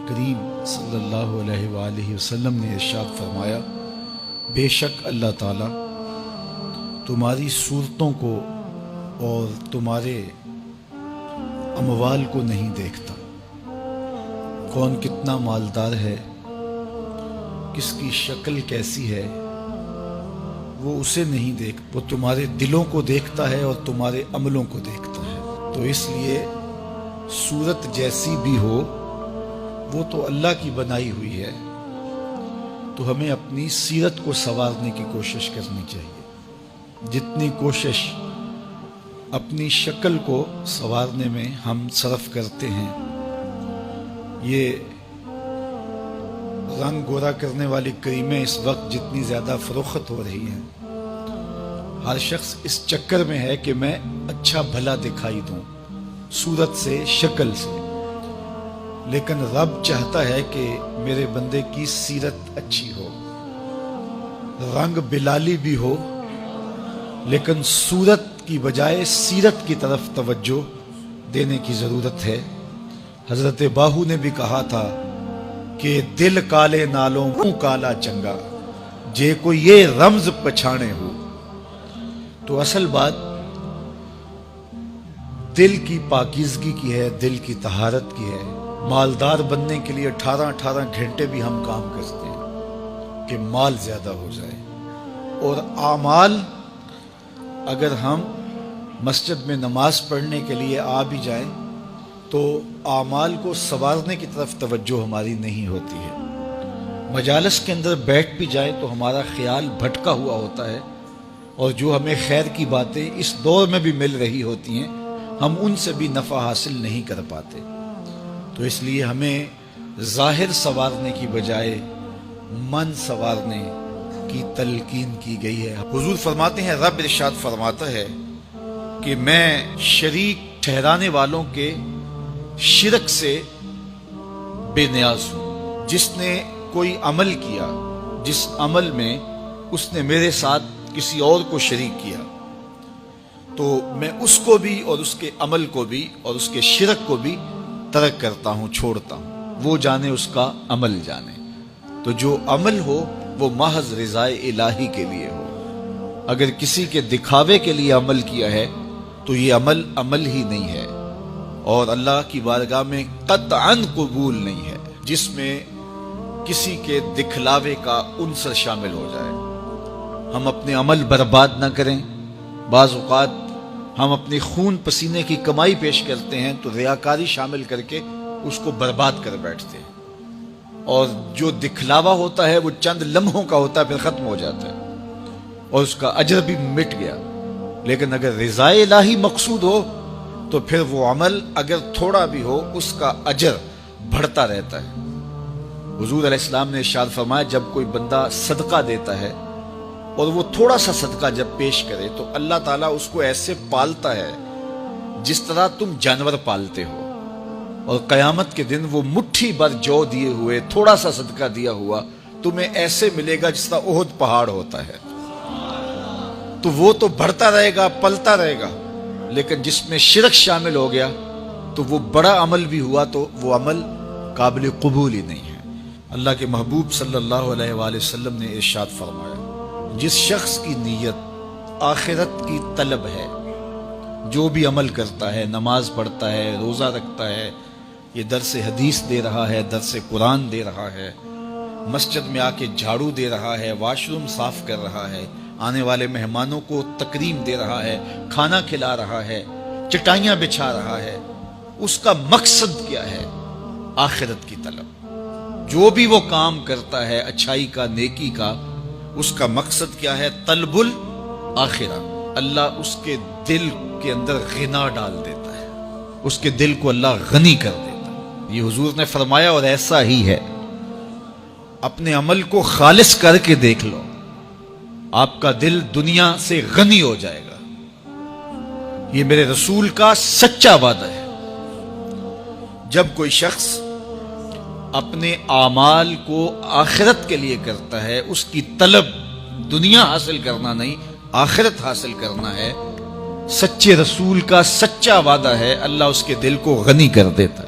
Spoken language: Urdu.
کریم صلی اللہ علیہ وآلہ وسلم نے ارشاد فرمایا، بے شک اللہ تعالیٰ تمہاری صورتوں کو اور تمہارے اموال کو نہیں دیکھتا، کون کتنا مالدار ہے، کس کی شکل کیسی ہے، وہ اسے نہیں دیکھتا، وہ تمہارے دلوں کو دیکھتا ہے اور تمہارے عملوں کو دیکھتا ہے۔ تو اس لیے صورت جیسی بھی ہو وہ تو اللہ کی بنائی ہوئی ہے، تو ہمیں اپنی سیرت کو سنوارنے کی کوشش کرنی چاہیے۔ جتنی کوشش اپنی شکل کو سنوارنے میں ہم صرف کرتے ہیں، یہ رنگ گورا کرنے والی کریمیں اس وقت جتنی زیادہ فروخت ہو رہی ہیں، ہر شخص اس چکر میں ہے کہ میں اچھا بھلا دکھائی دوں صورت سے، شکل سے، لیکن رب چاہتا ہے کہ میرے بندے کی سیرت اچھی ہو، رنگ بلالی بھی ہو، لیکن صورت کی بجائے سیرت کی طرف توجہ دینے کی ضرورت ہے۔ حضرت باہو نے بھی کہا تھا کہ دل کالے نالوں منہ کالا چنگا، جے کو یہ رمز پچھانے ہو۔ تو اصل بات دل کی پاکیزگی کی ہے، دل کی طہارت کی ہے۔ مالدار بننے کے لیے 18 گھنٹے بھی ہم کام کرتے ہیں کہ مال زیادہ ہو جائے، اور اعمال اگر ہم مسجد میں نماز پڑھنے کے لیے آ بھی جائیں تو اعمال کو سنوارنے کی طرف توجہ ہماری نہیں ہوتی ہے۔ مجالس کے اندر بیٹھ بھی جائیں تو ہمارا خیال بھٹکا ہوا ہوتا ہے، اور جو ہمیں خیر کی باتیں اس دور میں بھی مل رہی ہوتی ہیں ہم ان سے بھی نفع حاصل نہیں کر پاتے۔ تو اس لیے ہمیں ظاہر سنوارنے کی بجائے من سنوارنے کی تلقین کی گئی ہے۔ حضور فرماتے ہیں، رب ارشاد فرماتا ہے کہ میں شریک ٹھہرانے والوں کے شرک سے بے نیاز ہوں۔ جس نے کوئی عمل کیا جس عمل میں اس نے میرے ساتھ کسی اور کو شریک کیا، تو میں اس کو بھی اور اس کے عمل کو بھی اور اس کے شرک کو بھی ترک کرتا ہوں، چھوڑتا ہوں۔ وہ جانے اس کا عمل جانے۔ تو جو عمل ہو وہ محض رضائے الہی کے لیے ہو۔ اگر کسی کے دکھاوے کے لیے عمل کیا ہے تو یہ عمل ہی نہیں ہے، اور اللہ کی بارگاہ میں قطعاً قبول نہیں ہے، جس میں کسی کے دکھلاوے کا عنصر شامل ہو جائے۔ ہم اپنے عمل برباد نہ کریں۔ بعض اوقات ہم اپنی خون پسینے کی کمائی پیش کرتے ہیں تو ریاکاری شامل کر کے اس کو برباد کر بیٹھتے ہیں، اور جو دکھلاوا ہوتا ہے وہ چند لمحوں کا ہوتا ہے، پھر ختم ہو جاتا ہے اور اس کا اجر بھی مٹ گیا۔ لیکن اگر رضا الہی مقصود ہو تو پھر وہ عمل اگر تھوڑا بھی ہو اس کا اجر بڑھتا رہتا ہے۔ حضور علیہ السلام نے ارشاد فرمایا، جب کوئی بندہ صدقہ دیتا ہے اور وہ تھوڑا سا صدقہ جب پیش کرے تو اللہ تعالیٰ اس کو ایسے پالتا ہے جس طرح تم جانور پالتے ہو، اور قیامت کے دن وہ مٹھی بھر جو دیے ہوئے تھوڑا سا صدقہ دیا ہوا تمہیں ایسے ملے گا جس طرح احد پہاڑ ہوتا ہے۔ تو وہ تو بڑھتا رہے گا، پلتا رہے گا، لیکن جس میں شرک شامل ہو گیا تو وہ بڑا عمل بھی ہوا تو وہ عمل قابل قبول ہی نہیں ہے۔ اللہ کے محبوب صلی اللہ علیہ وآلہ وسلم نے ارشاد فرمایا، جس شخص کی نیت آخرت کی طلب ہے، جو بھی عمل کرتا ہے، نماز پڑھتا ہے، روزہ رکھتا ہے، یہ درس حدیث دے رہا ہے، درس قرآن دے رہا ہے، مسجد میں آ کے جھاڑو دے رہا ہے، واش روم صاف کر رہا ہے، آنے والے مہمانوں کو تکریم دے رہا ہے، کھانا کھلا رہا ہے، چٹائیاں بچھا رہا ہے، اس کا مقصد کیا ہے؟ آخرت کی طلب۔ جو بھی وہ کام کرتا ہے اچھائی کا، نیکی کا، اس کا مقصد کیا ہے؟ طلب الآخرہ۔ اللہ اس کے دل کے اندر غنا ڈال دیتا ہے، اس کے دل کو اللہ غنی کر دیتا ہے۔ یہ حضور نے فرمایا، اور ایسا ہی ہے۔ اپنے عمل کو خالص کر کے دیکھ لو، آپ کا دل دنیا سے غنی ہو جائے گا۔ یہ میرے رسول کا سچا وعدہ ہے۔ جب کوئی شخص اپنے اعمال کو آخرت کے لیے کرتا ہے، اس کی طلب دنیا حاصل کرنا نہیں، آخرت حاصل کرنا ہے، سچے رسول کا سچا وعدہ ہے، اللہ اس کے دل کو غنی کر دیتا ہے۔